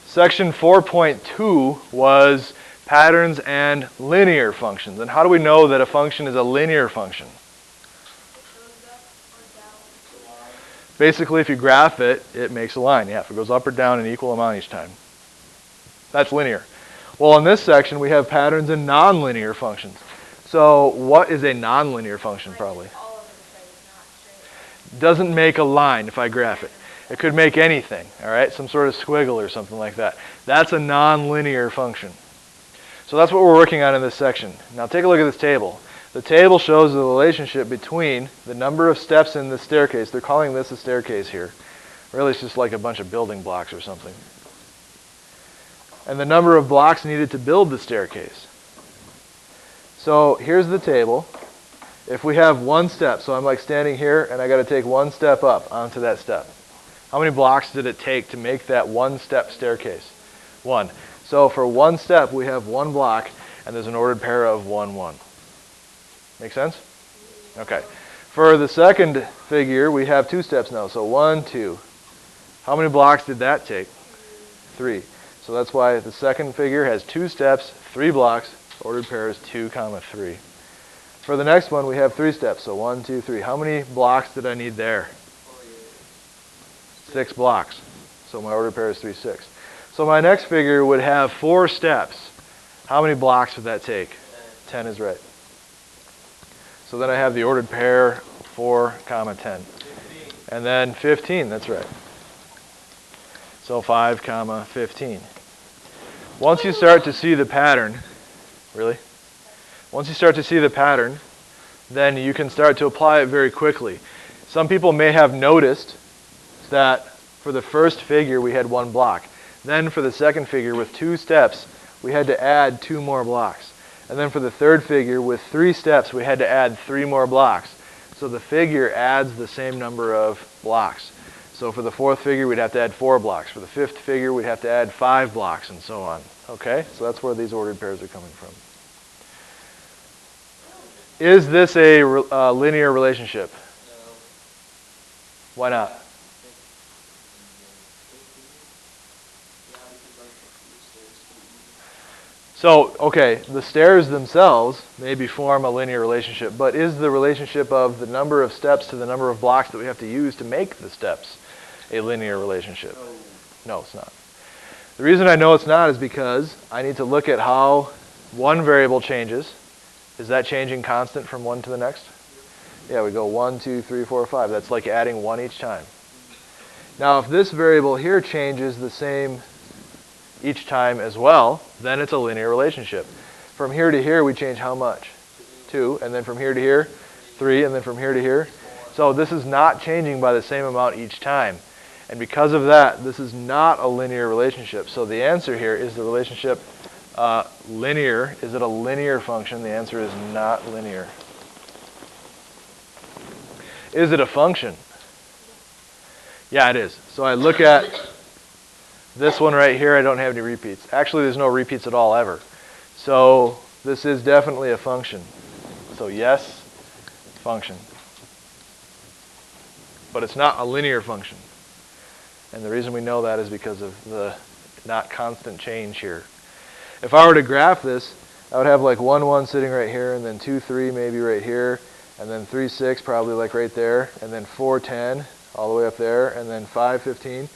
Section 4.2 was patterns and linear functions. And how do we know that a function is a linear function? Basically, if you graph it, it makes a line. Yeah, if it goes up or down an equal amount each time. That's linear. Well, in this section, we have patterns and nonlinear functions. So what is a nonlinear function, probably? Doesn't make a line if I graph it. It could make anything, all right? Some sort of squiggle or something like that. That's a nonlinear function. So that's what we're working on in this section. Now take a look at this table. The table shows the relationship between the number of steps in the staircase. They're calling this a staircase here. Really, it's just like a bunch of building blocks or something. And the number of blocks needed to build the staircase. So here's the table. If we have one step, so I'm like standing here and I got to take one step up onto that step. How many blocks did it take to make that one step staircase? 1. So for one step we have 1 block and there's an ordered pair of 1, 1. Make sense? Okay. For the second figure we have 2 steps now. So 1, 2. How many blocks did that take? 3. So that's why the second figure has 2 steps, 3 blocks. Ordered pair is 2, 3. For the next one, we have 3 steps. So 1, 2, 3. How many blocks did I need there? 6 blocks. So my ordered pair is 3, 6. So my next figure would have 4 steps. How many blocks would that take? 10 is right. So then I have the ordered pair 4, 10. 15. And then 15, that's right. So 5, 15. Once you start to see the pattern, really? Once you start to see the pattern, then you can start to apply it very quickly. Some people may have noticed that for the first figure we had 1 block. Then for the second figure with 2 steps, we had to add 2 more blocks. And then for the third figure with 3 steps, we had to add 3 more blocks. So the figure adds the same number of blocks. So for the fourth figure, we'd have to add 4 blocks. For the fifth figure, we'd have to add 5 blocks, and so on. Okay? So that's where these ordered pairs are coming from. Is this a linear relationship? No. Why not? So, okay, the stairs themselves maybe form a linear relationship, but is the relationship of the number of steps to the number of blocks that we have to use to make the steps a linear relationship? No, it's not. The reason I know it's not is because I need to look at how one variable changes. Is that changing constant from one to the next? Yeah, we go 1, 2, 3, 4, 5. That's like adding 1 each time. Now, if this variable here changes the same each time as well, then it's a linear relationship. From here to here, we change how much? 2. And then from here to here, 3. And then from here to here. So this is not changing by the same amount each time. And because of that, this is not a linear relationship. So the answer here is the relationship linear. Is it a linear function? The answer is not linear. Is it a function? Yeah, it is. So I look at this one right here. I don't have any repeats. Actually, there's no repeats at all ever. So this is definitely a function. So yes, function. But it's not a linear function. And the reason we know that is because of the not constant change here. If I were to graph this, I would have like 1, 1 sitting right here, and then 2, 3 maybe right here, and then 3, 6 probably like right there, and then 4, 10 all the way up there, and then 5, 15.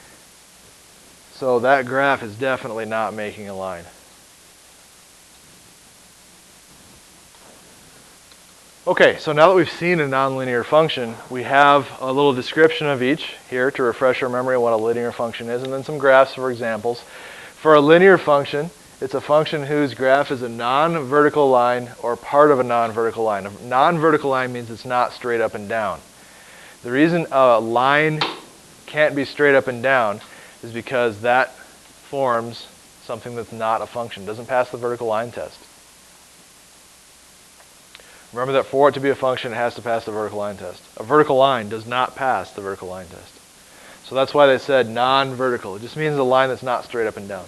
So that graph is definitely not making a line. Okay, so now that we've seen a nonlinear function, we have a little description of each here to refresh our memory on what a linear function is, and then some graphs for examples. For a linear function, it's a function whose graph is a non-vertical line or part of a non-vertical line. A non-vertical line means it's not straight up and down. The reason a line can't be straight up and down is because that forms something that's not a function. It doesn't pass the vertical line test. Remember that for it to be a function, it has to pass the vertical line test. A vertical line does not pass the vertical line test. So that's why they said non-vertical. It just means a line that's not straight up and down.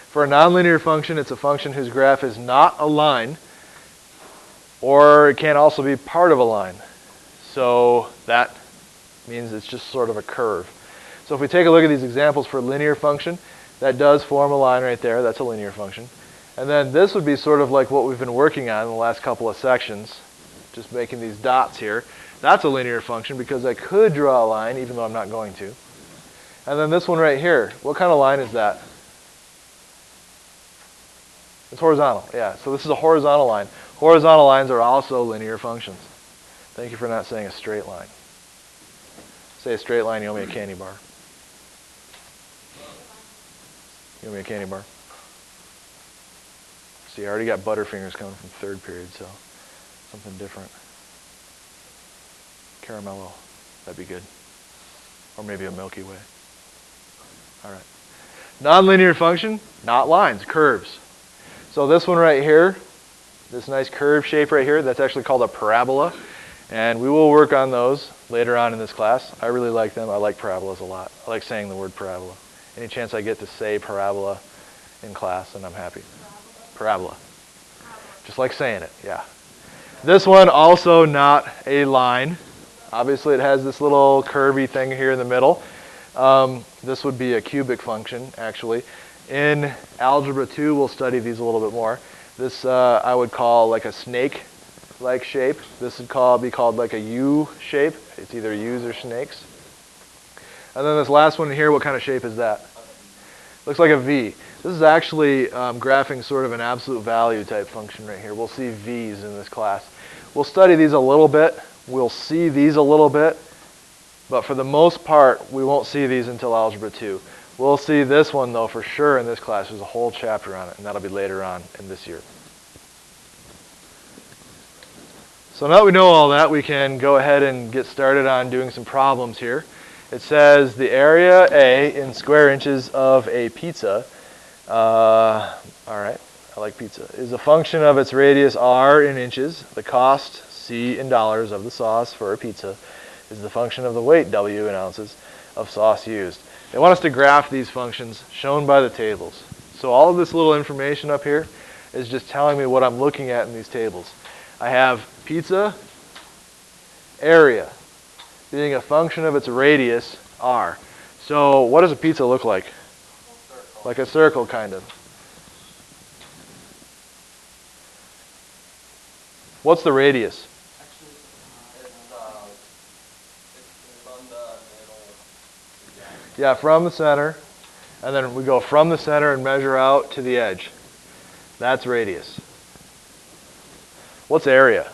For a nonlinear function, it's a function whose graph is not a line, or it can also be part of a line. So that means it's just sort of a curve. So if we take a look at these examples for a linear function, That does form a line right there. That's a linear function. And then this would be sort of like what we've been working on in the last couple of sections, just making these dots here. That's a linear function because I could draw a line even though I'm not going to. And then this one right here, what kind of line is that? It's horizontal, yeah. So this is a horizontal line. Horizontal lines are also linear functions. Thank you for not saying a straight line. Say a straight line, you owe me a candy bar. You owe me a candy bar. See, I already got Butterfingers coming from third period, so something different. Caramello, that'd be good. Or maybe a Milky Way. All right. Nonlinear function, not lines, curves. So this one right here, this nice curve shape right here, that's actually called a parabola. And we will work on those later on in this class. I really like them. I like parabolas a lot. I like saying the word parabola. Any chance I get to say parabola in class, and I'm happy. Parabola. Just like saying it, yeah. This one also not a line. Obviously it has this little curvy thing here in the middle. This would be a cubic function, actually. In Algebra 2, we'll study these a little bit more. This I would call like a snake-like shape. This would be called like a U shape. It's either U's or snakes. And then this last one here, what kind of shape is that? Looks like a V. This is actually graphing sort of an absolute value type function right here. We'll see V's in this class. We'll study these a little bit. We'll see these a little bit. But for the most part, we won't see these until Algebra 2. We'll see this one, though, for sure in this class. There's a whole chapter on it, and that'll be later on in this year. So now that we know all that, we can go ahead and get started on doing some problems here. It says the area A in square inches of a pizza, all right, I like pizza, is a function of its radius r in inches, the cost C in dollars of the sauce for a pizza is the function of the weight W in ounces of sauce used. They want us to graph these functions shown by the tables. So all of this little information up here is just telling me what I'm looking at in these tables. I have pizza area being a function of its radius, r. So what does a pizza look like? Like a circle, kind of. What's the radius? Yeah, from the center. And then we go from the center and measure out to the edge. That's radius. What's area?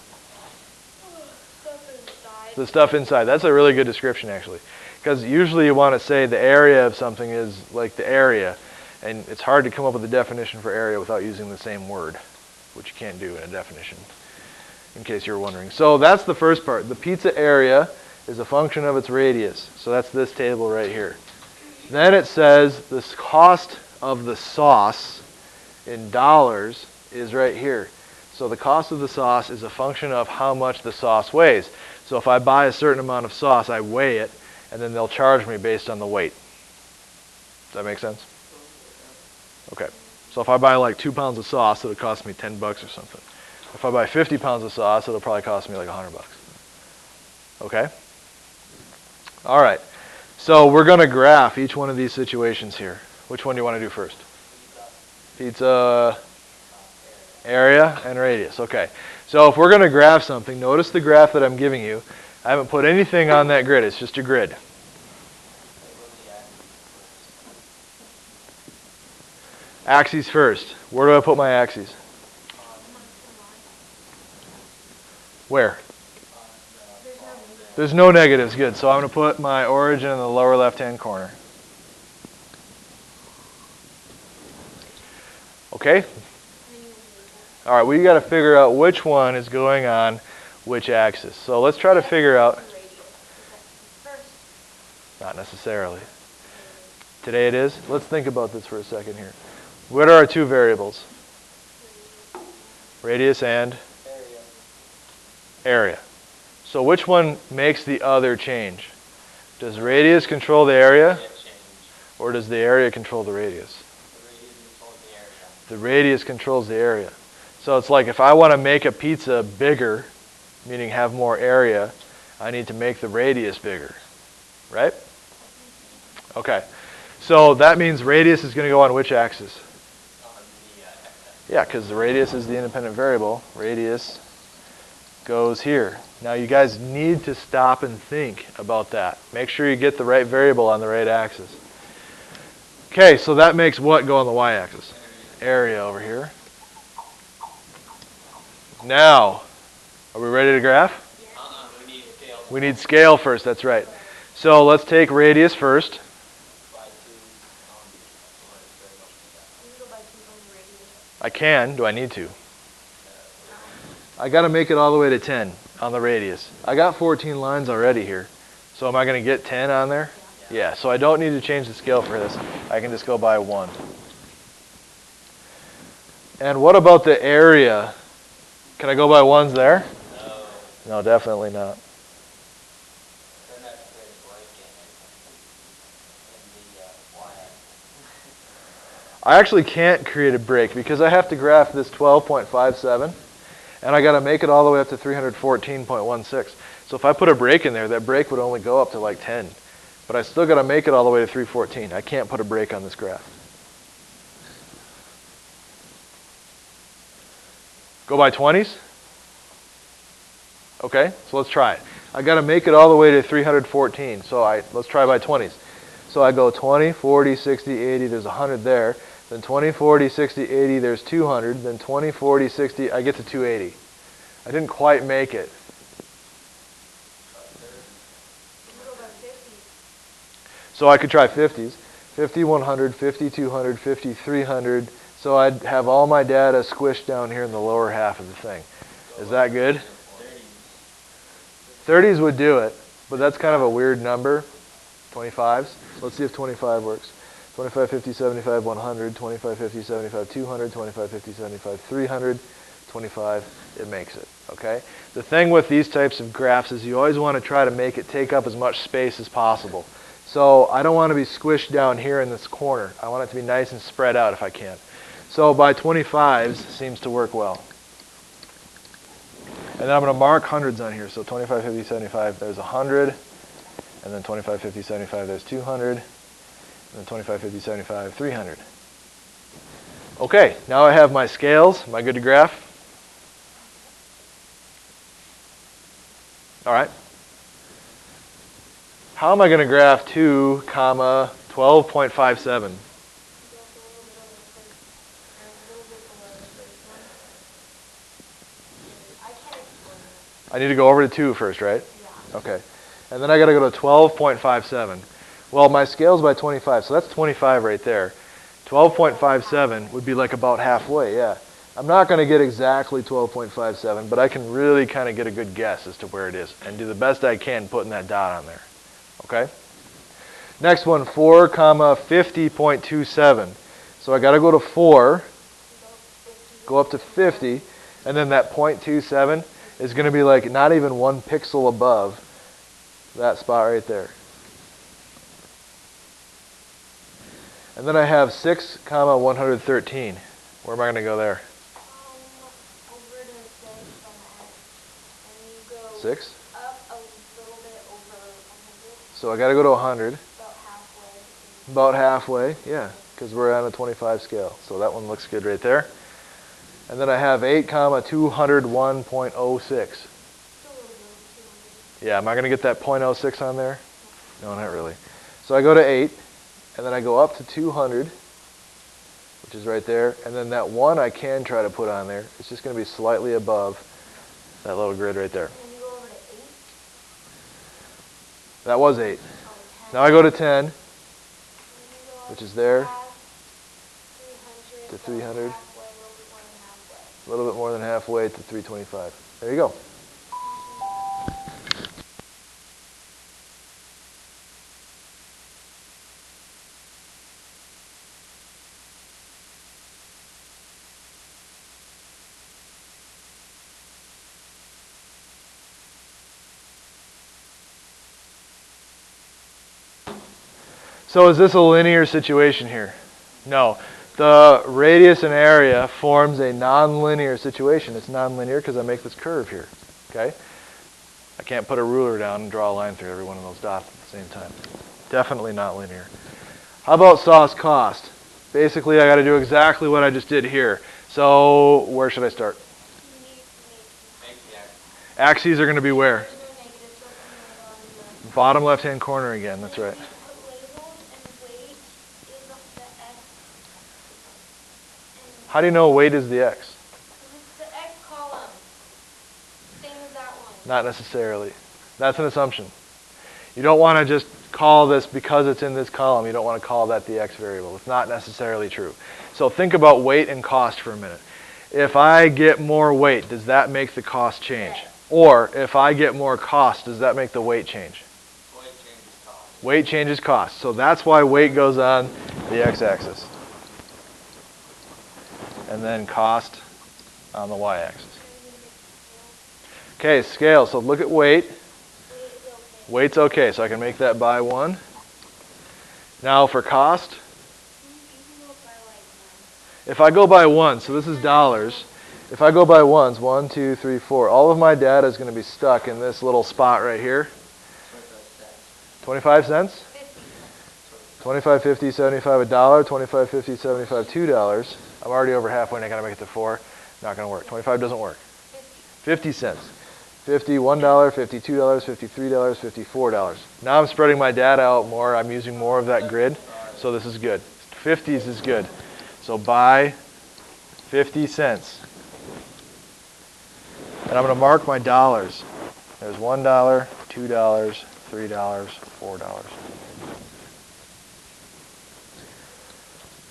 The stuff inside. That's a really good description, actually. Because usually you want to say the area of something is like the area. And it's hard to come up with a definition for area without using the same word, which you can't do in a definition, in case you're wondering. So that's the first part. The pizza area is a function of its radius. So that's this table right here. Then it says the cost of the sauce in dollars is right here. So the cost of the sauce is a function of how much the sauce weighs. So if I buy a certain amount of sauce, I weigh it, and then they'll charge me based on the weight. Does that make sense? Okay. So if I buy like 2 pounds of sauce, it'll cost me $10 or something. If I buy 50 pounds of sauce, it'll probably cost me like $100. Okay? All right. So we're going to graph each one of these situations here. Which one do you want to do first? Pizza, area, and radius. Okay. So if we're going to graph something, notice the graph that I'm giving you. I haven't put anything on that grid. It's just a grid. Axes first. Where do I put my axes? Where? There's no negatives. Good. So I'm going to put my origin in the lower left-hand corner. Okay? All right, we got to figure out which one is going on which axis. So let's try to figure out. Not necessarily. Today it is. Let's think about this for a second here. What are our two variables? Radius and area. So which one makes the other change? Does radius control the area? Or does the area control the radius? The radius controls the area. So it's like if I want to make a pizza bigger, meaning have more area, I need to make the radius bigger. Right? Okay. So that means radius is going to go on which axis? Yeah, because the radius is the independent variable. Radius goes here. Now you guys need to stop and think about that. Make sure you get the right variable on the right axis. Okay, so that makes what go on the y-axis? Area over here. Now, are we ready to graph? We need scale. We need scale first, that's right. So let's take radius first. I can. Do I need to? I got to make it all the way to 10 on the radius. I got 14 lines already here. So am I going to get 10 on there? Yeah, so I don't need to change the scale for this. I can just go by 1. And what about the area? Can I go by 1s there? No. No, definitely not. Then that's the break in the y-axis. I actually can't create a break because I have to graph this 12.57 and I got to make it all the way up to 314.16. So if I put a break in there, that break would only go up to like 10. But I still got to make it all the way to 314. I can't put a break on this graph. Go by 20s? Okay, so let's try it. I got to make it all the way to 314. So let's try by 20s. So I go 20, 40, 60, 80, there's 100 there. Then 20, 40, 60, 80, there's 200. Then 20, 40, 60, I get to 280. I didn't quite make it. So I could try 50s. 50, 100, 50, 200, 50, 300. So I'd have all my data squished down here in the lower half of the thing. Is that good? 30s would do it, but that's kind of a weird number. 25s. Let's see if 25 works. 25, 50, 75, 100, 25, 50, 75, 200, 25, 50, 75, 300, 25, it makes it, okay? The thing with these types of graphs is you always want to try to make it take up as much space as possible. So I don't want to be squished down here in this corner. I want it to be nice and spread out if I can. So by 25s seems to work well. And then I'm going to mark hundreds on here. So 25, 50, 75, there's 100. And then 25, 50, 75, there's 200. And then 25, 50, 75, 300. Okay, now I have my scales. Am I good to graph? All right. How am I going to graph 2, 12.57? I need to go over to 2 first, right? Yeah. Okay. And then I got to go to 12.57. Well, my scale's by 25, so that's 25 right there. 12.57 would be like about halfway, yeah. I'm not going to get exactly 12.57, but I can really kind of get a good guess as to where it is and do the best I can putting that dot on there. Okay? Next one, 4, 50.27. So I got to go to 4, go up to 50, and then that 0.27 is going to be like not even 1 pixel above that spot right there. And then I have 6, 113. Where am I going to go there? Over to 6 and you go 6? up a little bit over 100. So I got to go to 100. About halfway. About halfway, yeah, because we're on a 25 scale. So that one looks good right there. And then I have 8, 201.06. Yeah, am I going to get that 0.06 on there? No, not really. So I go to 8, and then I go up to 200, which is right there. And then that 1 I can try to put on there. It's just going to be slightly above that little grid right there. And you go over to 8? That was 8. Now I go to 10, which is there, to 300. A little bit more than halfway to 325. There you go. So is this a linear situation here? No. The radius and area forms a nonlinear situation. It's nonlinear because I make this curve here. Okay? I can't put a ruler down and draw a line through every one of those dots at the same time. Definitely not linear. How about sauce cost? Basically, I got to do exactly what I just did here. So where should I start? You need to Make the X. Axes are going to be where? there's no negative, so it's on the Bottom left-hand corner again. That's right. We put labels and weight is the X. And How do you know weight is the X? it's the X column. Same as that one. Not necessarily. That's an assumption. You don't want to just call this because it's in this column. You don't want to call that the X variable. It's not necessarily true. So think about weight and cost for a minute. If I get more weight, does that make the cost change? Or if I get more cost, does that make the weight change? Weight changes cost. Weight changes cost. So that's why weight goes on the x-axis. And then cost on the y-axis. Okay, scale. So look at weight. Weight's okay, so I can make that by 1. Now for cost, if I go by 1, so this is dollars. If I go by ones, 1, 2, 3, 4, all of my data is going to be stuck in this little spot right here. 25 cents? 25, 50, 75, $1, 25, 50, 75, $2. I'm already over halfway and I got to make it to 4. Not going to work. 25 doesn't work. 50 cents. 50, $1, $52, $53, $54. Now I'm spreading my data out more. I'm using more of that grid, so this is good. 50s is good. So buy 50 cents. And I'm going to mark my dollars. There's $1, $2, $3, $4.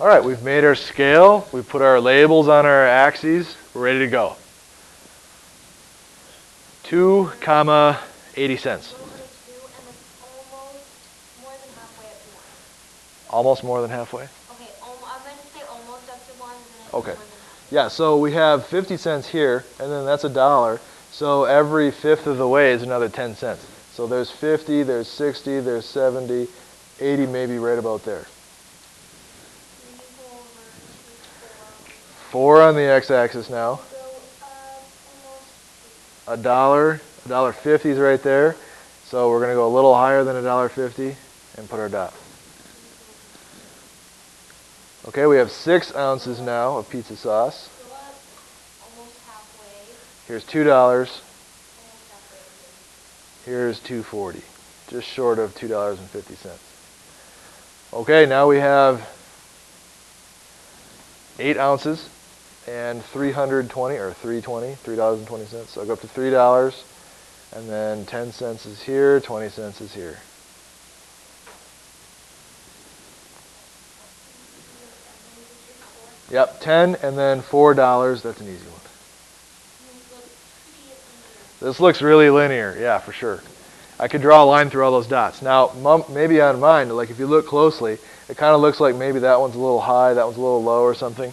All right, we've made our scale. We've put our labels on our axes. We're ready to go. 2, 80 cents. Almost more than halfway? Okay, I'm going to say almost up to 1. Okay. Yeah, so we have 50 cents here, and then that's $1. So every fifth of the way is another 10 cents. So there's 50, there's 60, there's 70, 80 maybe right about there. 4 on the x-axis now. $1.50 is right there. So we're going to go a little higher than $1.50 and put our dot. Okay, we have 6 ounces now of pizza sauce. Here's $2. Here's $2.40. Just short of $2.50. Okay, now we have 8 ounces and 320 or 320, $3.20. So I'll go up to $3, and then 10 cents is here, 20 cents is here. Yep, 10 and then $4. That's an easy one. This looks really linear, yeah, for sure. I could draw a line through all those dots. Now, maybe on mine, like if you look closely, it kind of looks like maybe that one's a little high, that one's a little low or something.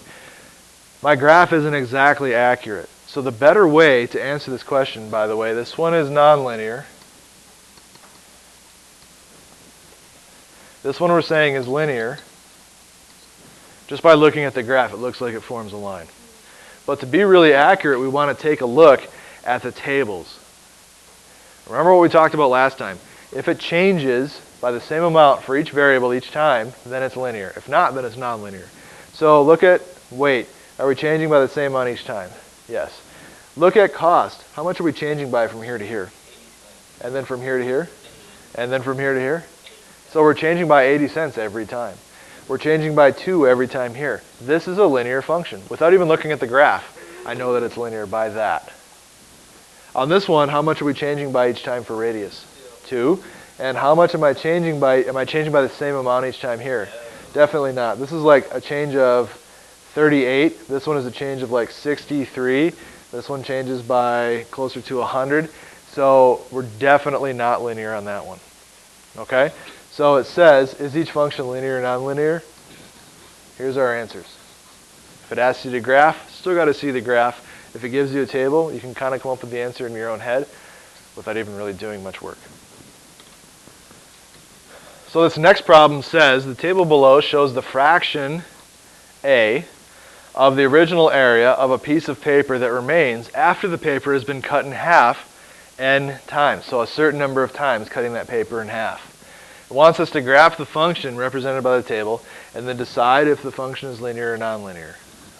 My graph isn't exactly accurate. So the better way to answer this question, by the way, this one is nonlinear. This one we're saying is linear. Just by looking at the graph, it looks like it forms a line. But to be really accurate, we want to take a look at the tables. Remember what we talked about last time. If it changes by the same amount for each variable each time, then it's linear. If not, then it's nonlinear. So look at weight. Are we changing by the same amount each time? Yes. Look at cost. How much are we changing by from here to here? And then from here to here? And then from here to here? So we're changing by 80 cents every time. We're changing by 2 every time here. This is a linear function. Without even looking at the graph, I know that it's linear by that. On this one, how much are we changing by each time for radius? 2. And how much am I changing by the same amount each time here? Definitely not. This is like a change of 38. This one is a change of like 63. This one changes by closer to 100. So we're definitely not linear on that one. Okay? So it says, is each function linear or nonlinear? Here's our answers. If it asks you to graph, still got to see the graph. If it gives you a table, you can kind of come up with the answer in your own head without even really doing much work. So this next problem says, the table below shows the fraction A of the original area of a piece of paper that remains after the paper has been cut in half n times. So a certain number of times cutting that paper in half. It wants us to graph the function represented by the table and then decide if the function is linear or nonlinear.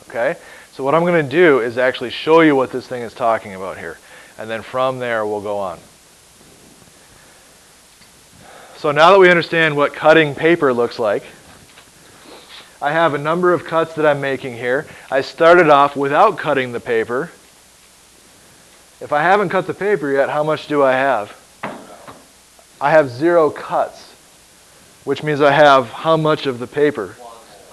Okay? So what I'm going to do is actually show you what this thing is talking about here. And then from there, we'll go on. So now that we understand what cutting paper looks like, I have a number of cuts that I'm making here. I started off without cutting the paper. If I haven't cut the paper yet, how much do I have? I have 0 cuts, which means I have how much of the paper?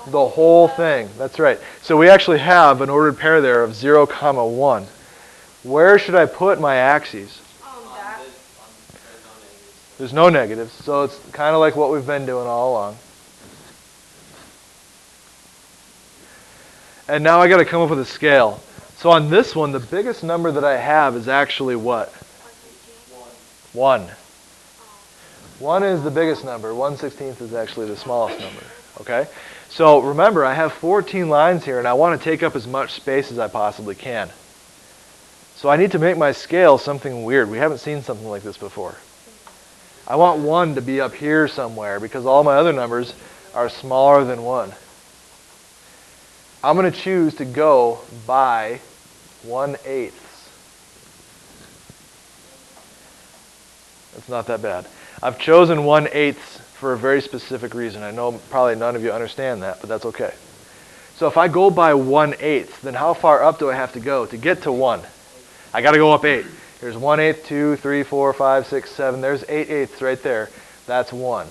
The whole thing. That's right. So we actually have an ordered pair there of 0, 1. Where should I put my axes? There's no negatives, so it's kind of like what we've been doing all along. And now I got to come up with a scale. So on this one, the biggest number that I have is actually what? 1. 1 is the biggest number. 1/16 is actually the smallest number. Okay? So remember, I have 14 lines here, and I want to take up as much space as I possibly can. So I need to make my scale something weird. We haven't seen something like this before. I want 1 to be up here somewhere because all my other numbers are smaller than 1. I'm going to choose to go by 1/8. That's not that bad. I've chosen 1/8 for a very specific reason. I know probably none of you understand that, but that's okay. So if I go by 1/8, then how far up do I have to go to get to 1? I got to go up 8. Here's 1/8, 2, 3, 4, 5, 6, 7. There's 8/8 right there. That's 1.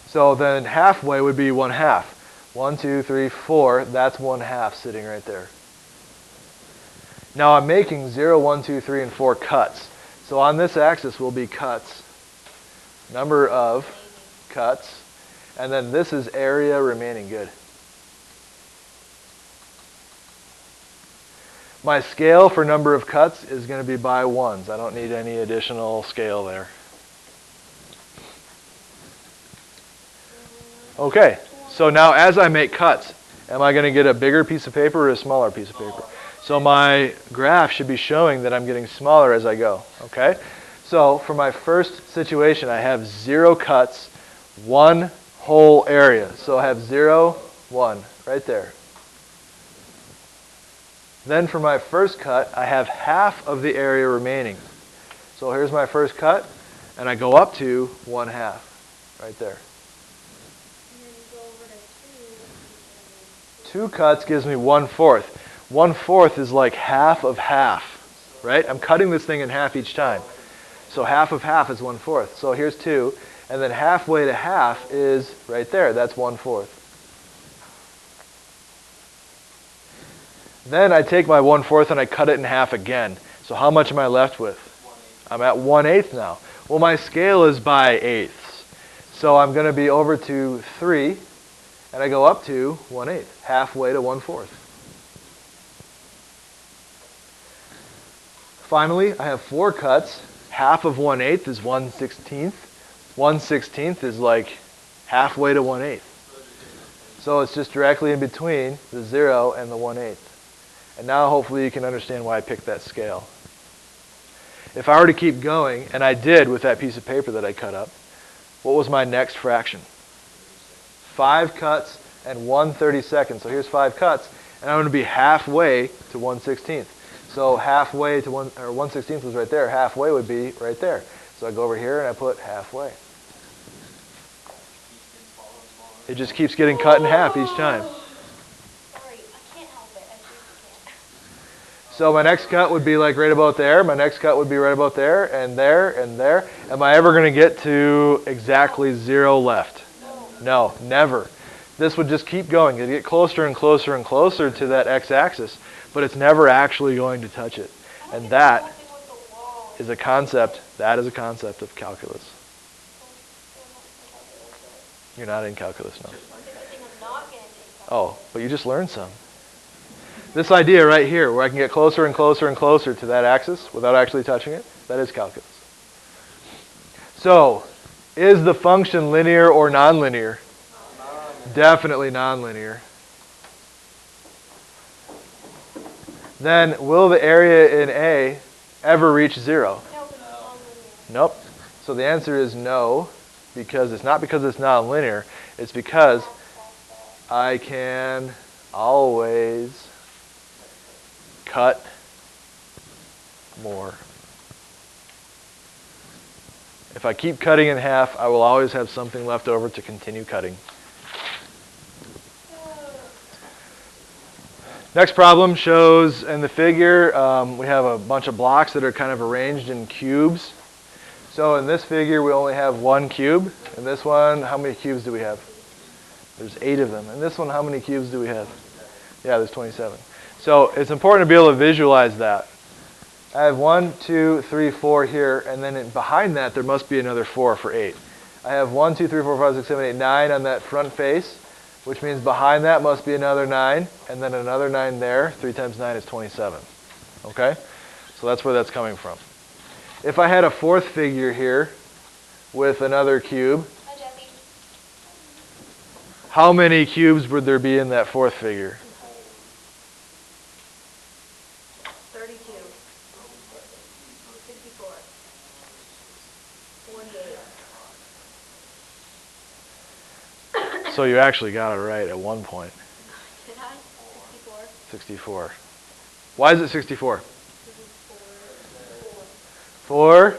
So then halfway would be 1/2. 1, 2, 3, 4. That's 1/2 sitting right there. Now I'm making 0, 1, 2, 3, and 4 cuts. So on this axis will be cuts. Number of cuts. And then this is area remaining. Good. My scale for number of cuts is going to be by 1s. I don't need any additional scale there. Okay, so now as I make cuts, am I going to get a bigger piece of paper or a smaller piece of paper? So my graph should be showing that I'm getting smaller as I go. Okay, so for my first situation, I have 0 cuts, 1 whole area. So I have 0, 1 right there. Then for my first cut, I have half of the area remaining. So here's my first cut, and I go up to 1/2, right there. 2 cuts gives me 1/4. 1/4 is like half of half, right? I'm cutting this thing in half each time. So half of half is 1/4. So here's 2, and then halfway to half is right there. That's 1/4. Then I take my 1/4 and I cut it in half again. So how much am I left with? 1/8. I'm at 1/8 now. Well, my scale is by eighths. So I'm going to be over to 3, and I go up to 1/8, halfway to 1/4. Finally, I have 4 cuts. Half of 1/8 is 1/16. 1/16 is like halfway to 1/8. So it's just directly in between the 0 and the 1/8. And now hopefully you can understand why I picked that scale. If I were to keep going, and I did with that piece of paper that I cut up, what was my next fraction? 5 cuts and 1/32. So here's 5 cuts, and I'm going to be halfway to 1/16. So halfway to 1/16 was right there. Halfway would be right there. So I go over here and I put halfway. It just keeps getting cut in half each time. So my next cut would be like right about there. My next cut would be right about there, and there, and there. Am I ever going to get to exactly 0 left? No, never. This would just keep going. It'd get closer and closer and closer to that x-axis, but it's never actually going to touch it. And that is a concept. That is a concept of calculus. You're not in calculus now. Oh, but you just learned some. This idea right here, where I can get closer and closer and closer to that axis without actually touching it, that is calculus. So, is the function linear or nonlinear? Definitely nonlinear. Then, will the area in A ever reach 0? Nope. So the answer is no, because it's not because it's nonlinear. It's because I can always cut more. If I keep cutting in half, I will always have something left over to continue cutting. Next problem shows in the figure, we have a bunch of blocks that are kind of arranged in cubes. So in this figure, we only have one cube. In this one, how many cubes do we have? There's 8 of them. In this one, how many cubes do we have? Yeah, there's 27. So it's important to be able to visualize that. I have 1, 2, 3, 4 here, and then behind that, there must be another 4 for 8. I have 1, 2, 3, 4, 5, 6, 7, 8, 9 on that front face, which means behind that must be another 9, and then another 9 there. 3 times 9 is 27. Okay? So that's where that's coming from. If I had a fourth figure here with another cube, how many cubes would there be in that fourth figure? 32. 64. 48. So you actually got it right at one point. Did I? 64. 64. Why is it 64? 4.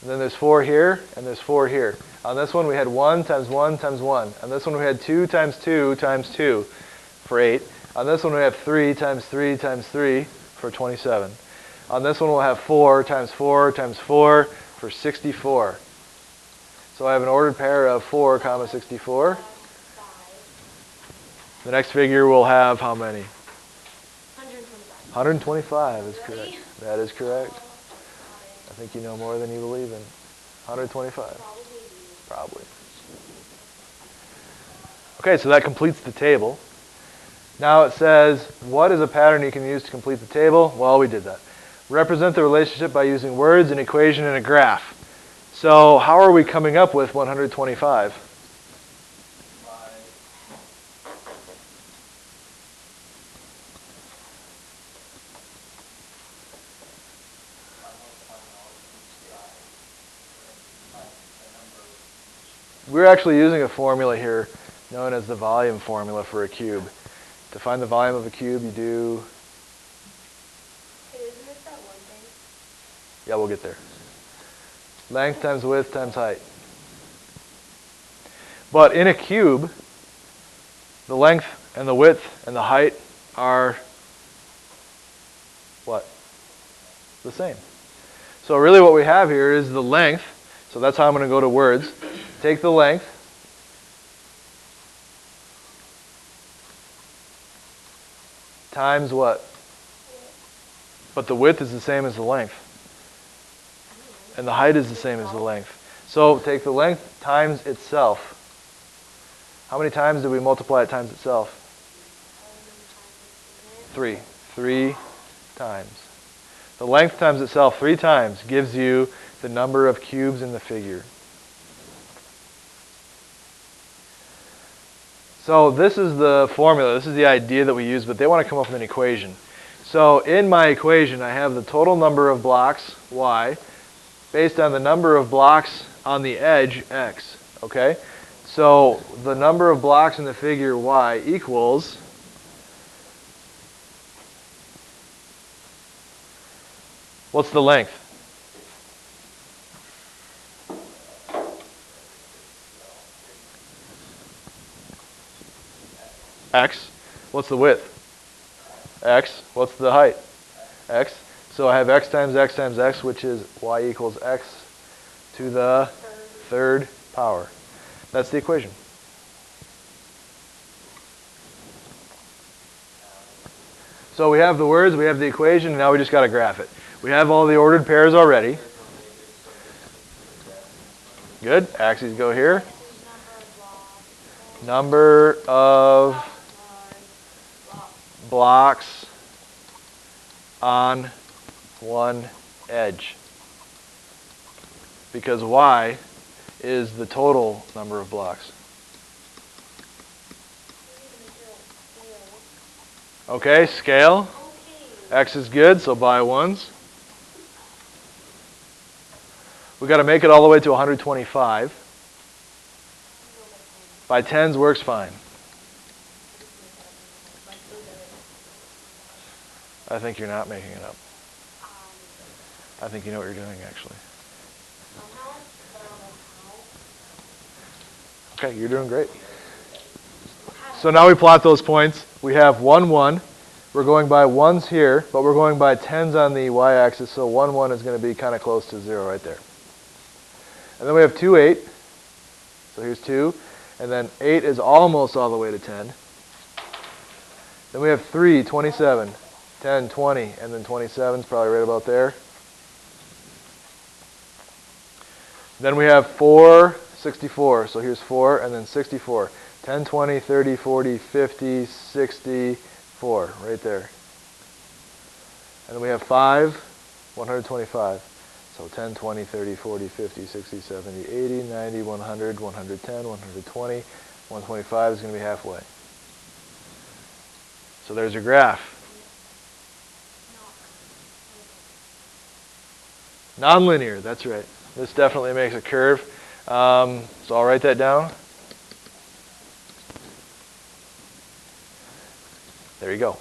And then there's 4 here, and there's 4 here. On this one, we had 1 times 1 times 1. On this one, we had 2 times 2 times 2 for 8. On this one, we have 3 times 3 times 3 for 27. On this one, we'll have 4 times 4 times 4 for 64. So I have an ordered pair of 4, 64. The next figure will have how many? 125. 125 is correct. That is correct. I think you know more than you believe in. 125. Probably. Okay, so that completes the table. Now it says, what is a pattern you can use to complete the table? Well, we did that. Represent the relationship by using words, an equation, and a graph. So how are we coming up with 125? We're actually using a formula here known as the volume formula for a cube. To find the volume of a cube, you do... Hey, isn't it that one thing? Yeah, we'll get there. Length times width times height. But in a cube, the length and the width and the height are what? The same. So really what we have here is the length. So that's how I'm going to go to words. Take the length. Times what? But the width is the same as the length. And the height is the same as the length. So take the length times itself. How many times do we multiply it times itself? 3. 3 times. The length times itself 3 times gives you the number of cubes in the figure. So this is the formula. This is the idea that we use, but they want to come up with an equation. So in my equation, I have the total number of blocks, y, based on the number of blocks on the edge, x. Okay? So the number of blocks in the figure y equals what's the length? X. What's the width? X. What's the height? X. So I have x times x times x, which is y equals x to the third power. That's the equation. So we have the words, we have the equation, and now we just got to graph it. We have all the ordered pairs already. Good. Axes go here. Number of blocks on one edge. Because y is the total number of blocks. Okay, scale. X is good, so by ones. We got to make it all the way to 125. By tens works fine. I think you're not making it up. I think you know what you're doing, actually. Okay, you're doing great. So now we plot those points. We have 1, 1. We're going by 1s here, but we're going by 10s on the y-axis, so 1, 1 is going to be kind of close to 0 right there. And then we have 2, 8. So here's 2. And then 8 is almost all the way to 10. Then we have 3, 27, 10, 20, and then 27 is probably right about there. Then we have 4, 64. So here's 4, and then 64. 10, 20, 30, 40, 50, 64, right there. And then we have 5, 125. So 10, 20, 30, 40, 50, 60, 70, 80, 90, 100, 110, 120, 125 is going to be halfway. So there's your graph. Nonlinear, that's right. This definitely makes a curve. So I'll write that down. There you go.